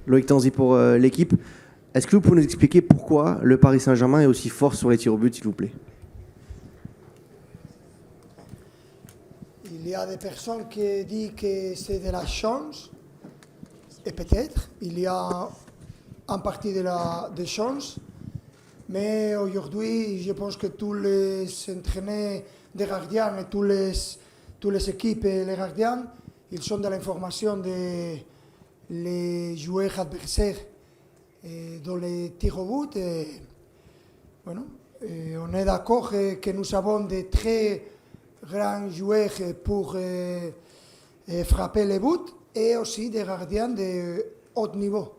Loïc Tanzi pour l'équipe. Est-ce que vous pouvez nous expliquer pourquoi le Paris Saint-Germain est aussi fort sur les tirs au but, s'il vous plaît? Il y a des personnes qui disent que c'est de la chance, et peut-être, il y a en partie de chance, mais aujourd'hui, je pense que tous les entraîneurs des gardiens et toutes les équipes et les gardiens, ils sont de l'information des joueurs adversaires dans les tirs au but. Et, bueno, on est d'accord que nous avons de très grands joueurs pour frapper les buts et aussi des gardiens de haut niveau,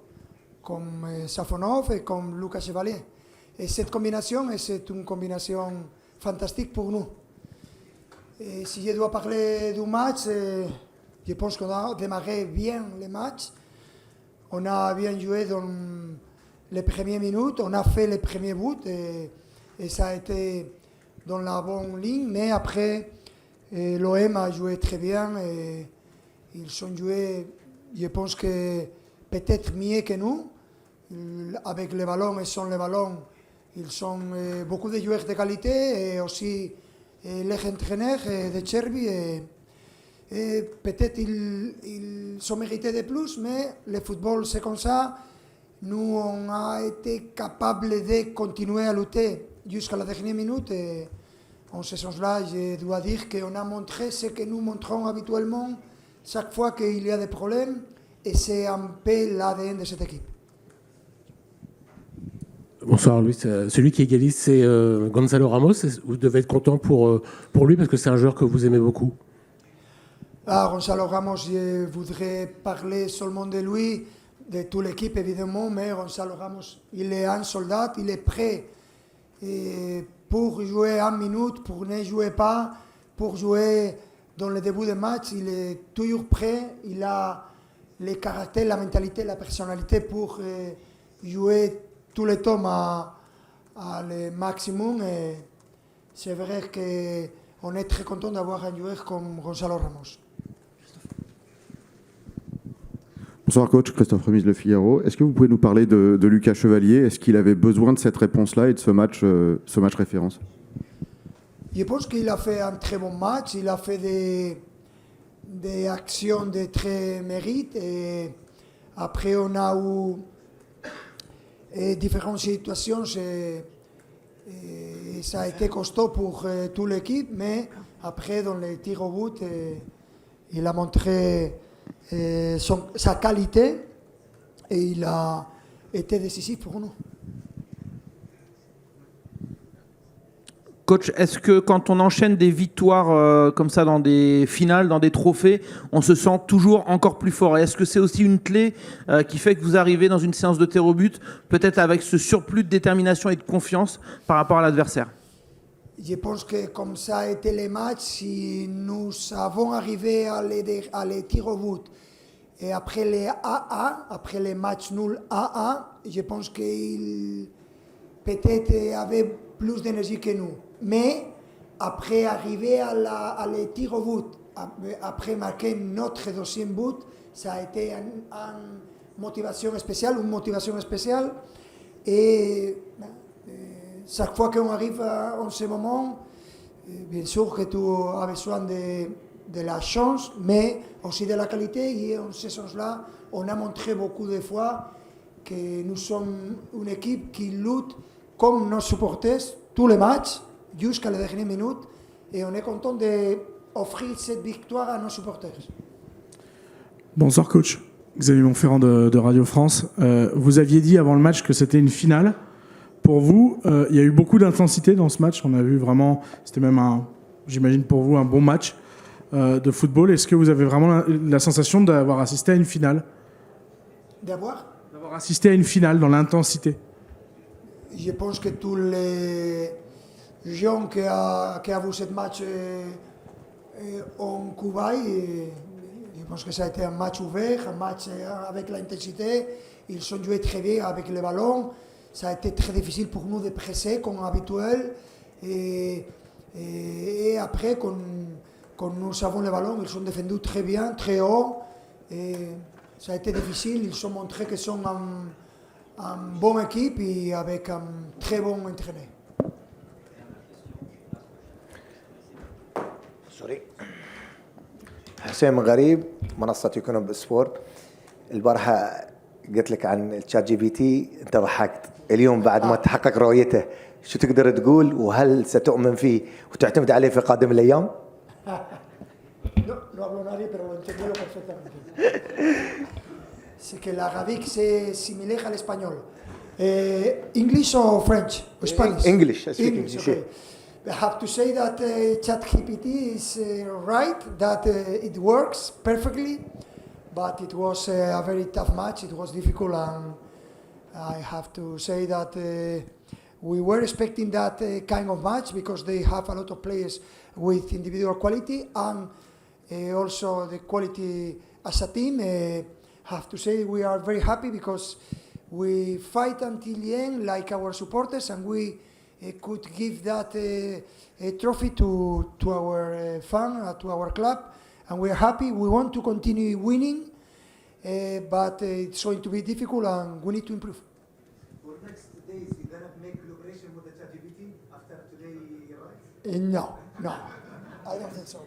comme Safonov et comme Lucas Chevalier. Et cette combinaison, c'est une combinaison fantastique pour nous. Et si je dois parler du match, je pense qu'on a démarré bien le match. On a bien joué dans les premières minutes, on a fait les premiers buts et ça a été dans la bonne ligne. Mais après, l'OM a joué très bien et ils ont joué, je pense que peut-être mieux que nous. Avec les ballons et sans les ballons, ils sont beaucoup de joueurs de qualité et aussi les entraîneurs de Cherby. Et peut-être ils sont mérités de plus, mais le football c'est comme ça. Nous, on a été capables de continuer à lutter jusqu'à la dernière minute. Et en ce sens-là, je dois dire qu'on a montré ce que nous montrons habituellement chaque fois qu'il y a des problèmes. Et c'est un peu l'ADN de cette équipe. Bonsoir Louis, celui qui égalise c'est Gonzalo Ramos. Vous devez être content pour lui parce que c'est un joueur que vous aimez beaucoup. Gonzalo Ramos, je voudrais parler seulement de lui, de toute l'équipe évidemment, mais Gonzalo Ramos, il est un soldat, il est prêt pour jouer 1 minute, pour ne jouer pas, pour jouer dans le début du match, il est toujours prêt, il a le caractère, la mentalité, la personnalité pour jouer tout le temps à le maximum. Et c'est vrai qu'on est très content d'avoir un joueur comme Gonzalo Ramos. Bonsoir coach, Christophe Remise, Le Figaro. Est-ce que vous pouvez nous parler de Lucas Chevalier? Est-ce qu'il avait besoin de cette réponse-là et de ce match référence? Je pense qu'il a fait un très bon match, il a fait des actions de très mérite. Et après, on a eu différentes situations et ça a été costaud pour toute l'équipe, mais après, dans les tirs au but, il a montré sa qualité et il a été décisif pour nous. Coach, est-ce que quand on enchaîne des victoires comme ça dans des finales, dans des trophées, on se sent toujours encore plus fort? Et est-ce que c'est aussi une clé qui fait que vous arrivez dans une séance de tir au but, peut-être avec ce surplus de détermination et de confiance par rapport à l'adversaire? Je pense que comme ça a été les matchs, si nous avons arrivé à les tirs au but et après les 1-1, après les matchs nuls 1-1, je pense qu'il peut-être avait plus d'énergie que nous. Mais après arriver à les tirs au but, après marquer notre deuxième but, ça a été une motivation spéciale. Et chaque fois qu'on arrive en ce moment, bien sûr que tu as besoin de la chance, mais aussi de la qualité. Et en ce sens-là, on a montré beaucoup de fois que nous sommes une équipe qui lutte comme nos supporters tous les matchs jusqu'à la dernière minute. Et on est content d'offrir cette victoire à nos supporters. Bonsoir coach, Xavier Montferrand de Radio France. Vous aviez dit avant le match que c'était une finale. Pour vous, il y a eu beaucoup d'intensité dans ce match. On a vu vraiment, c'était même j'imagine pour vous, un bon match de football. Est-ce que vous avez vraiment la sensation d'avoir assisté à une finale? D'avoir assisté à une finale dans l'intensité? Je pense que tous les gens qui ont vu ce match en Cuba, je pense que ça a été un match ouvert, un match avec l'intensité. Ils ont joué très bien avec le ballon. Ça a été très difficile pour nous de presser comme habituel. Et après, quand nous avons le ballon, ils ont défendu très bien, très haut. Et ça a été difficile. Ils ont montré qu'ils sont une bonne équipe et avec un très bon entraîneur. سوري. حسين غريب منصة يكونوم سبورت. البارحة قلت لك عن الشات جي بي تي انت ضحكت. اليوم بعد ما تحقق رؤيته شو تقدر تقول وهل ستؤمن فيه وتعتمد عليه في قادم الايام؟ No hablo nadie, pero lo entiendo perfectamente. C'est que l'arabique, c'est similaire à l'espagnol. English or French? Or Spanish? English, I speak English, English, okay. I have to say that ChatGPT is right, that it works perfectly, but it was a very tough match. It was difficult, and I have to say that we were expecting that kind of match because they have a lot of players with individual quality and also the quality as a team. Have to say we are very happy because we fight until the end like our supporters, and we could give that a trophy to our fan, to our club, and we are happy. We want to continue winning, but it's going to be difficult and we need to improve. For next days, you're gonna make collaboration with the ChatGPT after today, right? No, I don't think so.